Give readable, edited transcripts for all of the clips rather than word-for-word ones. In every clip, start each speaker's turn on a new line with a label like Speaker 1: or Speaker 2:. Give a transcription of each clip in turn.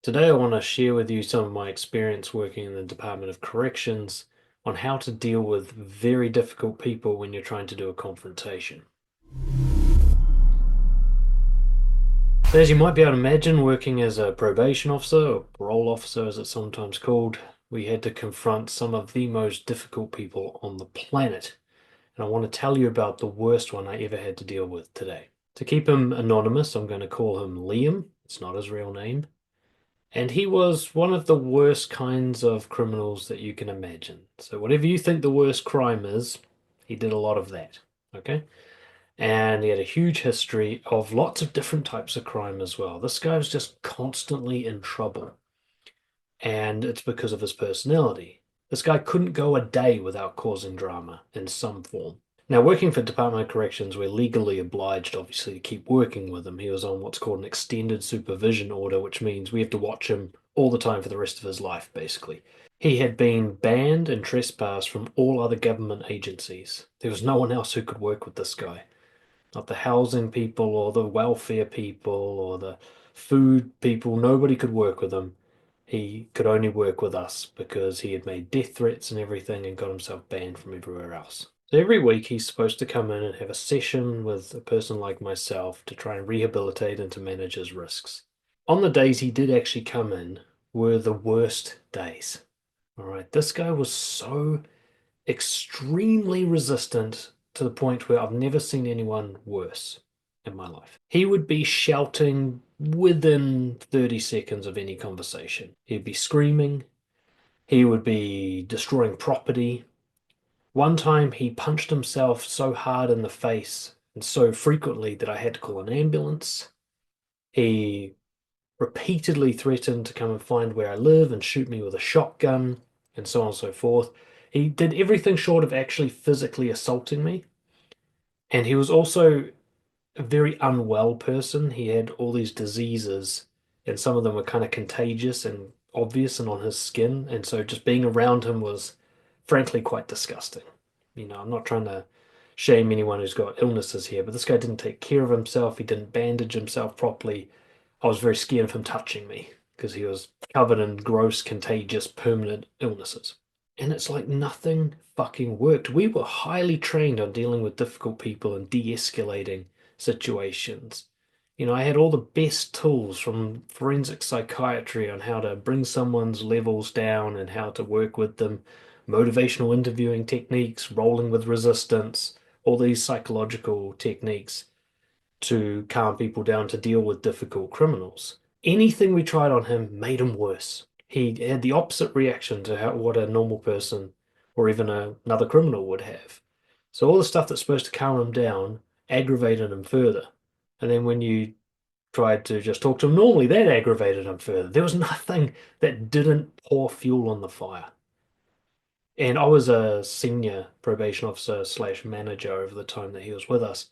Speaker 1: Today, I want to share with you some of my experience working in the Department of Corrections on how to deal with very difficult people when you're trying to do a confrontation. So as you might be able to imagine, working as a probation officer, or parole officer as it's sometimes called, we had to confront some of the most difficult people on the planet. And I want to tell you about the worst one I ever had to deal with today. To keep him anonymous, I'm going to call him Liam. It's not his real name. And he was one of the worst kinds of criminals that you can imagine. So whatever you think the worst crime is, he did a lot of that. Okay? And he had a huge history of lots of different types of crime as well. This guy was just constantly in trouble. And it's because of his personality. This guy couldn't go a day without causing drama in some form. Now, working for Department of Corrections, we're legally obliged, obviously, to keep working with him. He was on what's called an extended supervision order, which means we have to watch him all the time for the rest of his life, basically. He had been banned and trespassed from all other government agencies. There was no one else who could work with this guy. Not the housing people or the welfare people or the food people. Nobody could work with him. He could only work with us because he had made death threats and everything and got himself banned from everywhere else. So every week he's supposed to come in and have a session with a person like myself to try and rehabilitate and to manage his risks. On the days he did actually come in were the worst days. All right, this guy was so extremely resistant to the point where I've never seen anyone worse in my life. He would be shouting within 30 seconds of any conversation. He'd be screaming. He would be destroying property. One time he punched himself so hard in the face and so frequently that I had to call an ambulance. He repeatedly threatened to come and find where I live and shoot me with a shotgun and so on and so forth. He did everything short of actually physically assaulting me. And he was also a very unwell person. He had all these diseases, and some of them were kind of contagious and obvious and on his skin. And so just being around him was frankly quite disgusting. I'm not trying to shame anyone who's got illnesses here, but this guy didn't take care of himself. He didn't bandage himself properly. I was very scared of him touching me because he was covered in gross, contagious, permanent illnesses. And it's like nothing fucking worked. We were highly trained on dealing with difficult people and de-escalating situations. I had all the best tools from forensic psychiatry on how to bring someone's levels down and how to work with them, motivational interviewing techniques, rolling with resistance, all these psychological techniques to calm people down to deal with difficult criminals. Anything we tried on him made him worse. He had the opposite reaction to what a normal person or even another criminal would have. So all the stuff that's supposed to calm him down aggravated him further. And then when you tried to just talk to him normally, that aggravated him further. There was nothing that didn't pour fuel on the fire. And I was a senior probation officer slash manager over the time that he was with us.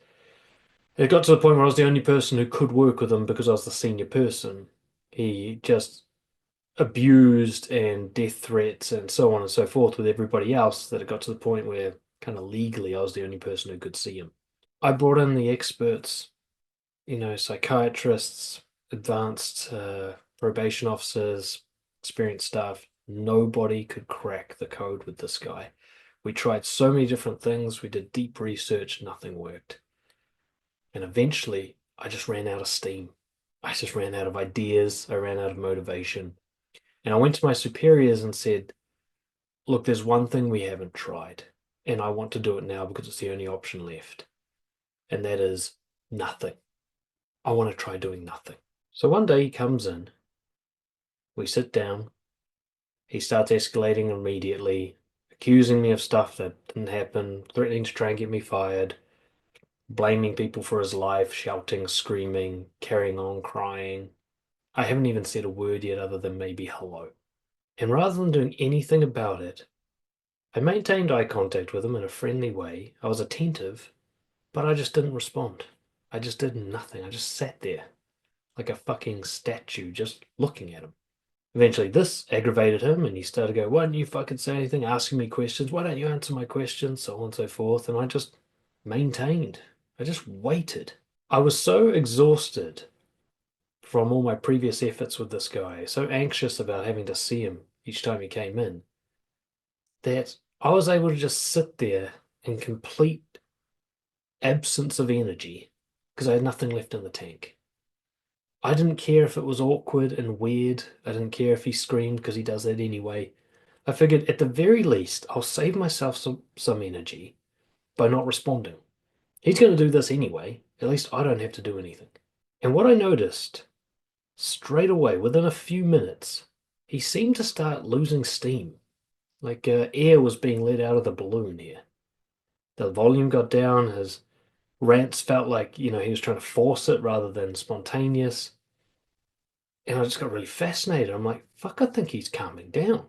Speaker 1: It got to the point where I was the only person who could work with him because I was the senior person. He just abused and death threats and so on and so forth with everybody else that it got to the point where kind of legally I was the only person who could see him. I brought in the experts, psychiatrists, advanced probation officers, experienced staff. Nobody could crack the code with this guy. We tried so many different things. We did deep research. Nothing worked. And eventually, I just ran out of steam. I just ran out of ideas. I ran out of motivation. And I went to my superiors and said, look, there's one thing we haven't tried, and I want to do it now because it's the only option left. And that is nothing. I want to try doing nothing. So one day he comes in, we sit down, he starts escalating immediately, accusing me of stuff that didn't happen, threatening to try and get me fired, blaming people for his life, shouting, screaming, carrying on, crying. I haven't even said a word yet other than maybe hello. And rather than doing anything about it, I maintained eye contact with him in a friendly way. I was attentive, but I just didn't respond. I just did nothing. I just sat there like a fucking statue, just looking at him. Eventually, this aggravated him, and he started to go, why don't you fucking say anything, asking me questions? Why don't you answer my questions? So on and so forth. And I just maintained. I just waited. I was so exhausted from all my previous efforts with this guy, so anxious about having to see him each time he came in, that I was able to just sit there in complete absence of energy because I had nothing left in the tank. I didn't care if it was awkward and weird. I didn't care if he screamed because he does that anyway. I figured at the very least, I'll save myself some energy by not responding. He's going to do this anyway. At least I don't have to do anything. And what I noticed straight away, within a few minutes, he seemed to start losing steam. Like air was being let out of the balloon here. The volume got down. His rants felt like, he was trying to force it rather than spontaneous. And I just got really fascinated. I'm like, fuck, I think he's calming down.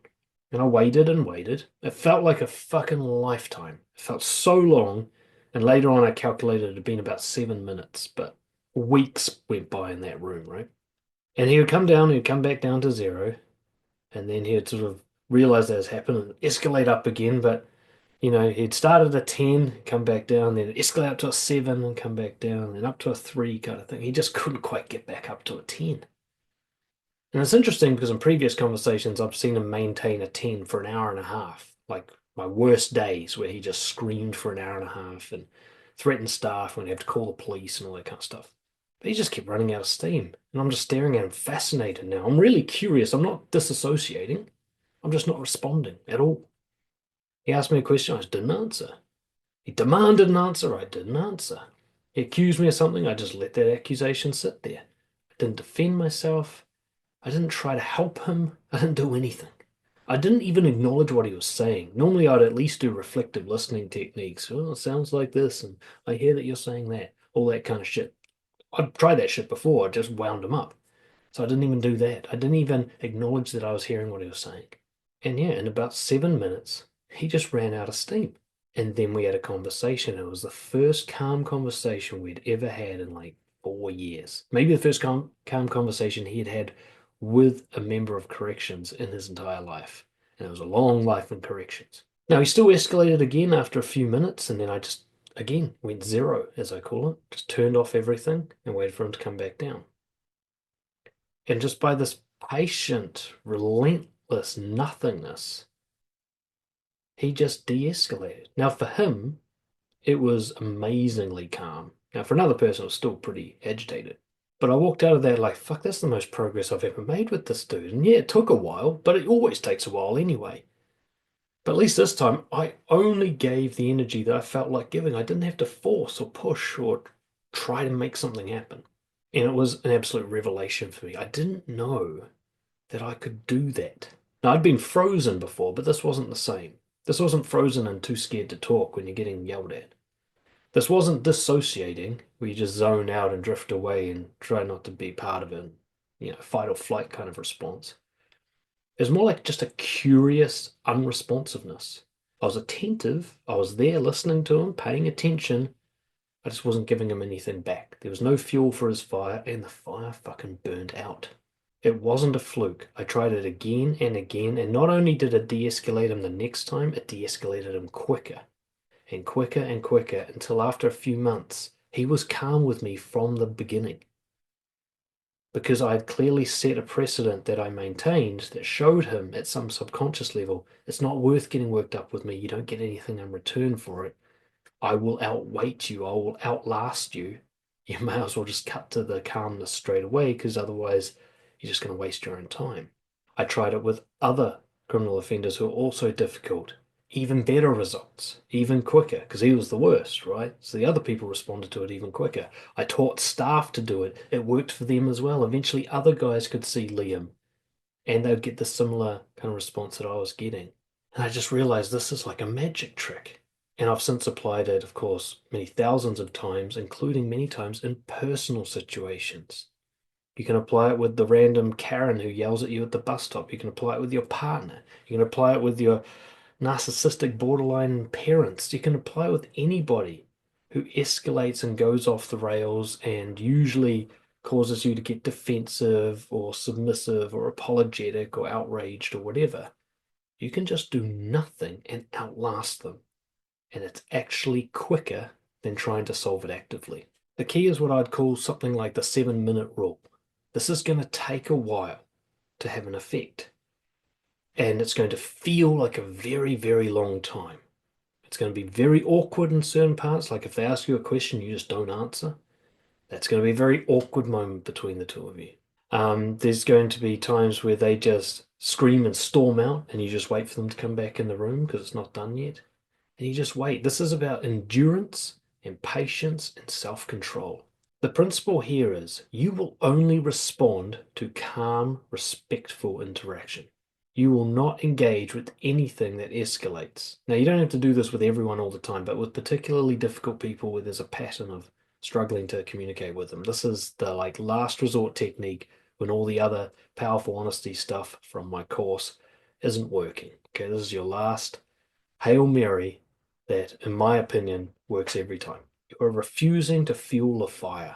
Speaker 1: And I waited and waited. It felt like a fucking lifetime. It felt so long. And later on, I calculated it had been about 7 minutes, but weeks went by in that room, right? And he would come down, he'd come back down to zero, and then he'd sort of realize that has happened and escalate up again. But, he'd start at a 10, come back down, then escalate up to a 7 and come back down, then up to a 3 kind of thing. He just couldn't quite get back up to a 10. And it's interesting because in previous conversations, I've seen him maintain a 10 for an hour and a half, like my worst days where he just screamed for an hour and a half and threatened staff when he had to call the police and all that kind of stuff. But he just kept running out of steam. And I'm just staring at him, fascinated now. I'm really curious. I'm not disassociating. I'm just not responding at all. He asked me a question, I just didn't answer. He demanded an answer, I didn't answer. He accused me of something, I just let that accusation sit there. I didn't defend myself. I didn't try to help him. I didn't do anything. I didn't even acknowledge what he was saying. Normally, I'd at least do reflective listening techniques. Well, it sounds like this, and I hear that you're saying that, all that kind of shit. I'd tried that shit before, I just wound him up. So I didn't even do that. I didn't even acknowledge that I was hearing what he was saying. And yeah, in about 7 minutes, he just ran out of steam. And then we had a conversation. It was the first calm conversation we'd ever had in like 4 years. Maybe the first calm conversation he had had with a member of corrections in his entire life. And it was a long life in corrections. Now, he still escalated again after a few minutes, and then I just, again, went zero, as I call it. Just turned off everything and waited for him to come back down. And just by this patient, relentless nothingness, he just de-escalated. Now, for him, it was amazingly calm. Now, for another person, it was still pretty agitated. But I walked out of there like, fuck, that's the most progress I've ever made with this dude. And yeah, it took a while, but it always takes a while anyway. But at least this time, I only gave the energy that I felt like giving. I didn't have to force or push or try to make something happen. And it was an absolute revelation for me. I didn't know that I could do that. Now, I'd been frozen before, but this wasn't the same. This wasn't frozen and too scared to talk when you're getting yelled at. This wasn't dissociating, where you just zone out and drift away and try not to be part of it, fight or flight kind of response. It was more like just a curious unresponsiveness. I was attentive, I was there listening to him, paying attention. I just wasn't giving him anything back. There was no fuel for his fire, and the fire fucking burned out. It wasn't a fluke. I tried it again and again, and not only did it de-escalate him the next time, it de-escalated him quicker and quicker and quicker until after a few months, he was calm with me from the beginning. Because I had clearly set a precedent that I maintained that showed him at some subconscious level, it's not worth getting worked up with me. You don't get anything in return for it. I will outweight you. I will outlast you. You may as well just cut to the calmness straight away because otherwise you're just going to waste your own time. I tried it with other criminal offenders who are also difficult. Even better results, even quicker, because he was the worst, right? So the other people responded to it even quicker. I taught staff to do it. It worked for them as well. Eventually, other guys could see Liam, and they'd get the similar kind of response that I was getting. And I just realized this is like a magic trick. And I've since applied it, of course, many thousands of times, including many times in personal situations. You can apply it with the random Karen who yells at you at the bus stop. You can apply it with your partner. You can apply it with your narcissistic borderline parents. You can apply it with anybody who escalates and goes off the rails and usually causes you to get defensive or submissive or apologetic or outraged or whatever. You can just do nothing and outlast them. And it's actually quicker than trying to solve it actively. The key is what I'd call something like the 7-minute rule. This is going to take a while to have an effect. And it's going to feel like a very, very long time. It's going to be very awkward in certain parts. Like if they ask you a question, you just don't answer. That's going to be a very awkward moment between the two of you. There's going to be times where they just scream and storm out, and you just wait for them to come back in the room because it's not done yet. And you just wait. This is about endurance and patience and self-control. The principle here is you will only respond to calm, respectful interaction. You will not engage with anything that escalates. Now, you don't have to do this with everyone all the time, but with particularly difficult people where there's a pattern of struggling to communicate with them. This is the like last resort technique when all the other powerful honesty stuff from my course isn't working. Okay, this is your last Hail Mary that, in my opinion, works every time. You are refusing to fuel the fire.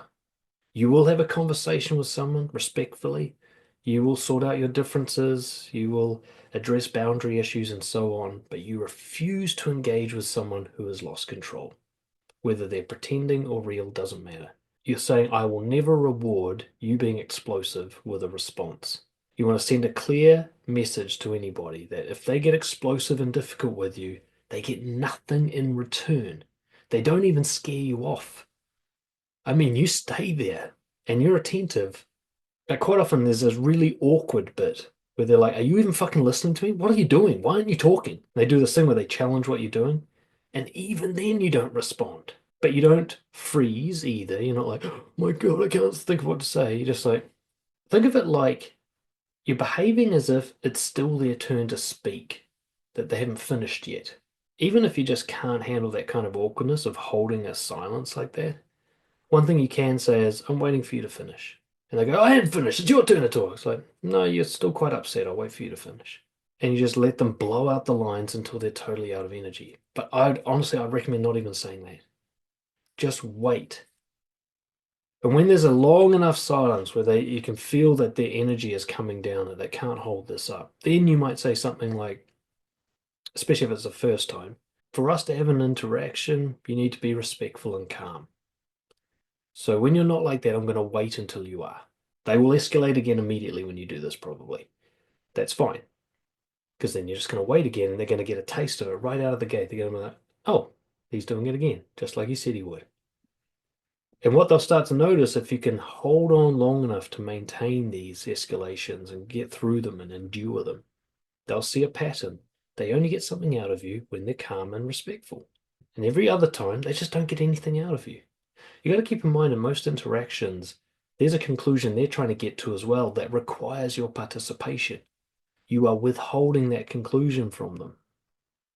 Speaker 1: You will have a conversation with someone respectfully. You will sort out your differences. You will address boundary issues and so on, but you refuse to engage with someone who has lost control. Whether they're pretending or real doesn't matter. You're saying, I will never reward you being explosive with a response. You want to send a clear message to anybody that if they get explosive and difficult with you, they get nothing in return. They don't even scare you off. I mean, you stay there and you're attentive. But quite often there's this really awkward bit where they're like, are you even fucking listening to me? What are you doing? Why aren't you talking? They do this thing where they challenge what you're doing. And even then you don't respond. But you don't freeze either. You're not like, oh my God, I can't think of what to say. You're just like, think of it like you're behaving as if it's still their turn to speak, that they haven't finished yet. Even if you just can't handle that kind of awkwardness of holding a silence like that, one thing you can say is, I'm waiting for you to finish. And they go, I haven't finished. It's your turn to talk. It's like, no, you're still quite upset. I'll wait for you to finish. And you just let them blow out the lines until they're totally out of energy. But I'd recommend not even saying that. Just wait. And when there's a long enough silence where you can feel that their energy is coming down and they can't hold this up, then you might say something like, especially if it's the first time, for us to have an interaction, you need to be respectful and calm. So when you're not like that, I'm going to wait until you are. They will escalate again immediately when you do this, probably. That's fine. Because then you're just going to wait again and they're going to get a taste of it right out of the gate. They're going to be like, oh, he's doing it again, just like he said he would. And what they'll start to notice if you can hold on long enough to maintain these escalations and get through them and endure them, they'll see a pattern. They only get something out of you when they're calm and respectful. And every other time, they just don't get anything out of you. You got to keep in mind in most interactions, there's a conclusion they're trying to get to as well that requires your participation. You are withholding that conclusion from them.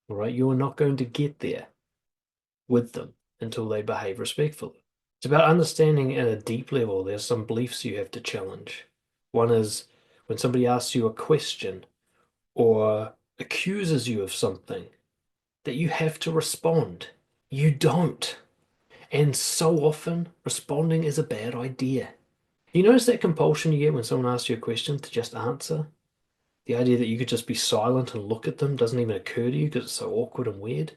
Speaker 1: All right, you are not going to get there with them until they behave respectfully. It's about understanding at a deep level. There's some beliefs you have to challenge. One is when somebody asks you a question or accuses you of something, that you have to respond. You don't. And so often, responding is a bad idea. You notice that compulsion you get when someone asks you a question to just answer? The idea that you could just be silent and look at them doesn't even occur to you because it's so awkward and weird.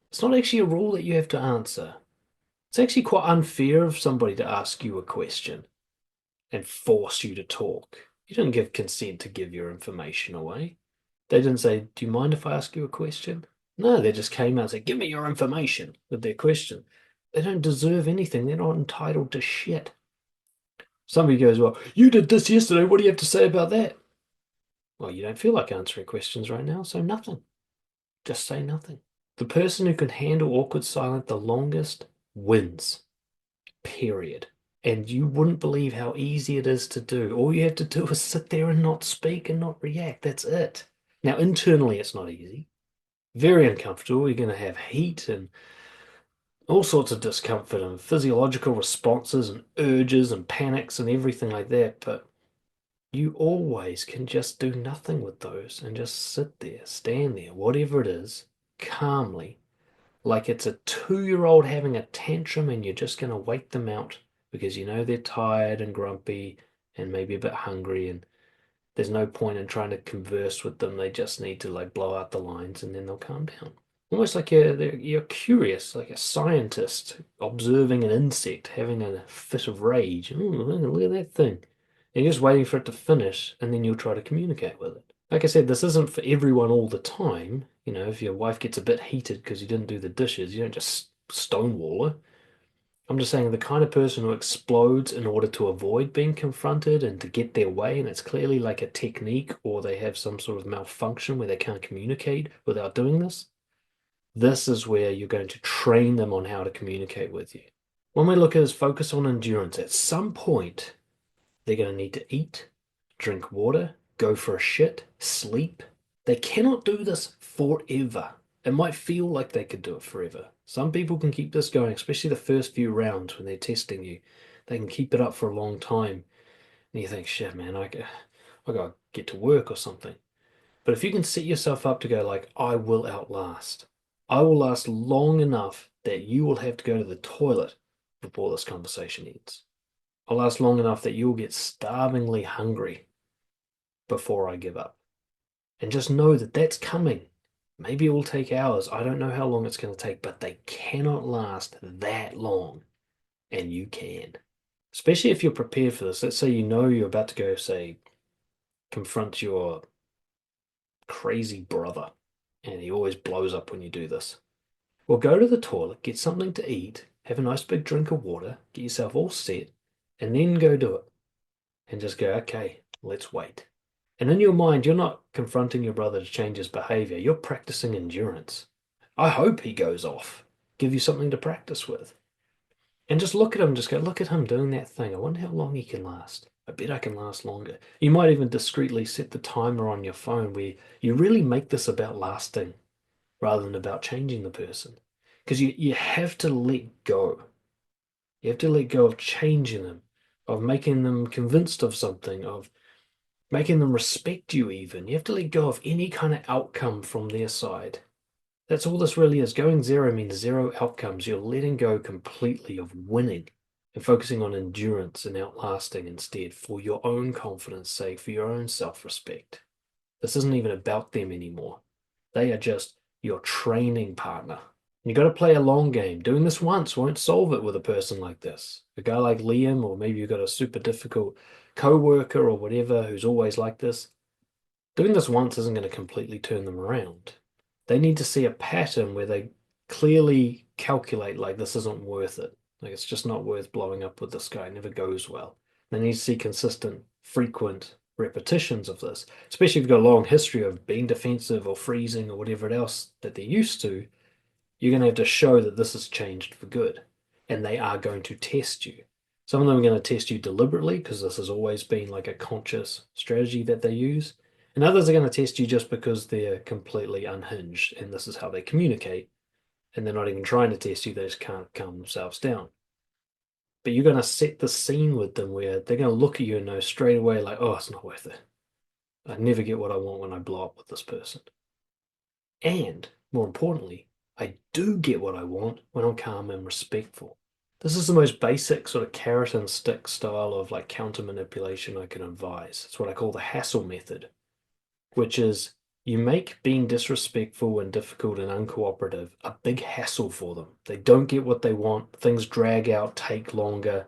Speaker 1: It's not actually a rule that you have to answer. It's actually quite unfair of somebody to ask you a question and force you to talk. You didn't give consent to give your information away. They didn't say, do you mind if I ask you a question? No, they just came out and said, give me your information with their question. They don't deserve anything. They're not entitled to shit. Somebody goes, well, you did this yesterday. What do you have to say about that? Well, you don't feel like answering questions right now, so nothing. Just say nothing. The person who can handle awkward silence the longest wins. Period. And you wouldn't believe how easy it is to do. All you have to do is sit there and not speak and not react. That's it. Now, internally, it's not easy. Very uncomfortable. You're going to have heat and all sorts of discomfort and physiological responses and urges and panics and everything like that. But you always can just do nothing with those and just sit there, stand there, whatever it is, calmly, like it's a 2-year-old having a tantrum and you're just going to wait them out because you know they're tired and grumpy and maybe a bit hungry and there's no point in trying to converse with them. They just need to like blow out the lines and then they'll calm down. Almost like you're curious, like a scientist observing an insect having a fit of rage. Ooh, look at that thing. And you're just waiting for it to finish, and then you'll try to communicate with it. Like I said, this isn't for everyone all the time. If your wife gets a bit heated because you didn't do the dishes, you don't just stonewall her. I'm just saying the kind of person who explodes in order to avoid being confronted and to get their way, and it's clearly like a technique or they have some sort of malfunction where they can't communicate without doing this. This is where you're going to train them on how to communicate with you. One way to look at it is focus on endurance. At some point, they're going to need to eat, drink water, go for a shit, sleep. They cannot do this forever. It might feel like they could do it forever. Some people can keep this going, especially the first few rounds when they're testing you. They can keep it up for a long time. And you think, shit, man, I gotta get to work or something. But if you can set yourself up to go like, I will outlast. I will last long enough that you will have to go to the toilet before this conversation ends. I'll last long enough that you'll get starvingly hungry before I give up. And just know that that's coming. Maybe it will take hours. I don't know how long it's going to take, but they cannot last that long. And you can. Especially if you're prepared for this. Let's say you know you're about to go, say, confront your crazy brother, and he always blows up when you do this. Well, go to the toilet, get something to eat, have a nice big drink of water, get yourself all set, and then go do it. And just go, okay, let's wait. And in your mind, you're not confronting your brother to change his behavior. You're practicing endurance. I hope he goes off. Give you something to practice with. And just look at him, just go, look at him doing that thing. I wonder how long he can last. I bet I can last longer. You might even discreetly set the timer on your phone where you really make this about lasting rather than about changing the person. Because you have to let go. You have to let go of changing them, of making them convinced of something, of making them respect you even. You have to let go of any kind of outcome from their side. That's all this really is. Going zero means zero outcomes. You're letting go completely of winning and focusing on endurance and outlasting instead for your own confidence sake, for your own self-respect. This isn't even about them anymore. They are just your training partner. You got to play a long game. Doing this once won't solve it with a person like this. A guy like Liam, or maybe you've got a super difficult co-worker or whatever who's always like this. Doing this once isn't going to completely turn them around. They need to see a pattern where they clearly calculate like this isn't worth it. Like it's just not worth blowing up with this guy. It never goes well. They need to see consistent, frequent repetitions of this, especially if you've got a long history of being defensive or freezing or whatever else that they're used to. You're going to have to show that this has changed for good. And they are going to test you. Some of them are going to test you deliberately because this has always been like a conscious strategy that they use. And others are going to test you just because they're completely unhinged and this is how they communicate. And they're not even trying to test you, they just can't calm themselves down. But you're going to set the scene with them where they're going to look at you and know straight away, like, oh, it's not worth it. I never get what I want when I blow up with this person. And more importantly, I do get what I want when I'm calm and respectful. This is the most basic sort of carrot and stick style of like counter manipulation I can advise. It's what I call the hassle method, which is you make being disrespectful and difficult and uncooperative a big hassle for them. They don't get what they want. Things drag out, take longer.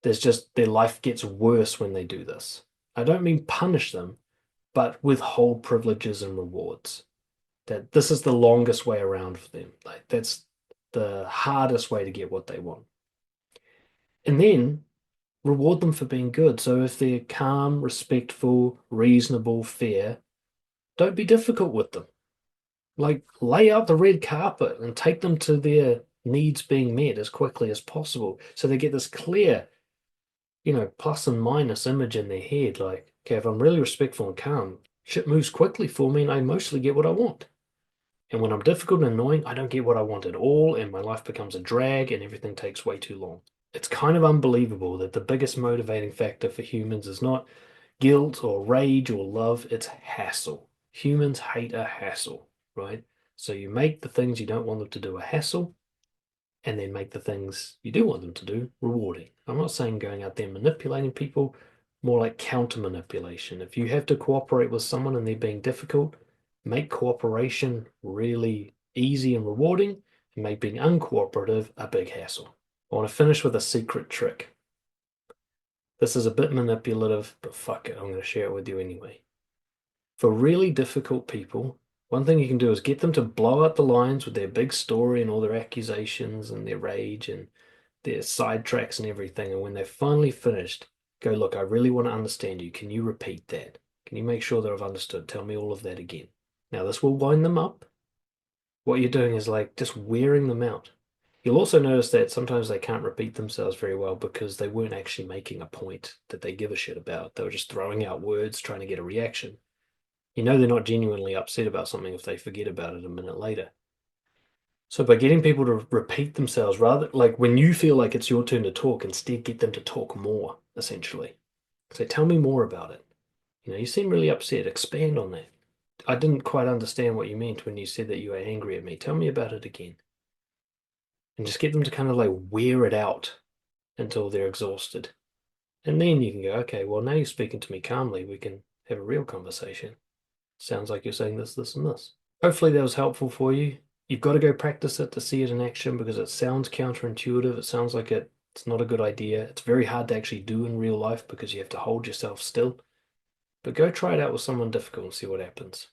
Speaker 1: There's just their life gets worse when they do this. I don't mean punish them, but withhold privileges and rewards. That this is the longest way around for them. Like that's the hardest way to get what they want. And then reward them for being good. So if they're calm, respectful, reasonable, fair, don't be difficult with them. Like lay out the red carpet and take them to their needs being met as quickly as possible. So they get this clear, plus and minus image in their head. Like, okay, if I'm really respectful and calm, shit moves quickly for me and I mostly get what I want. And when I'm difficult and annoying, I don't get what I want at all, and my life becomes a drag and everything takes way too long. It's kind of unbelievable that the biggest motivating factor for humans is not guilt or rage or love, it's hassle. Humans hate a hassle, right? So you make the things you don't want them to do a hassle, and then make the things you do want them to do rewarding. I'm not saying going out there manipulating people, more like counter manipulation. If you have to cooperate with someone and they're being difficult, make cooperation really easy and rewarding, and make being uncooperative a big hassle. I want to finish with a secret trick. This is a bit manipulative, but fuck it, I'm going to share it with you anyway. For really difficult people, one thing you can do is get them to blow out the lines with their big story and all their accusations and their rage and their sidetracks and everything. And when they're finally finished, go, look, I really want to understand you. Can you repeat that? Can you make sure that I've understood? Tell me all of that again. Now, this will wind them up. What you're doing is like just wearing them out. You'll also notice that sometimes they can't repeat themselves very well because they weren't actually making a point that they give a shit about. They were just throwing out words trying to get a reaction. You know they're not genuinely upset about something if they forget about it a minute later. So by getting people to repeat themselves, rather like when you feel like it's your turn to talk, instead get them to talk more, essentially. So tell me more about it. You seem really upset. Expand on that. I didn't quite understand what you meant when you said that you were angry at me. Tell me about it again. And just get them to kind of like wear it out until they're exhausted. And then you can go, okay, well, now you're speaking to me calmly. We can have a real conversation. Sounds like you're saying this, this, and this. Hopefully that was helpful for you. You've got to go practice it to see it in action because it sounds counterintuitive. It sounds like it's not a good idea. It's very hard to actually do in real life because you have to hold yourself still. But go try it out with someone difficult and see what happens.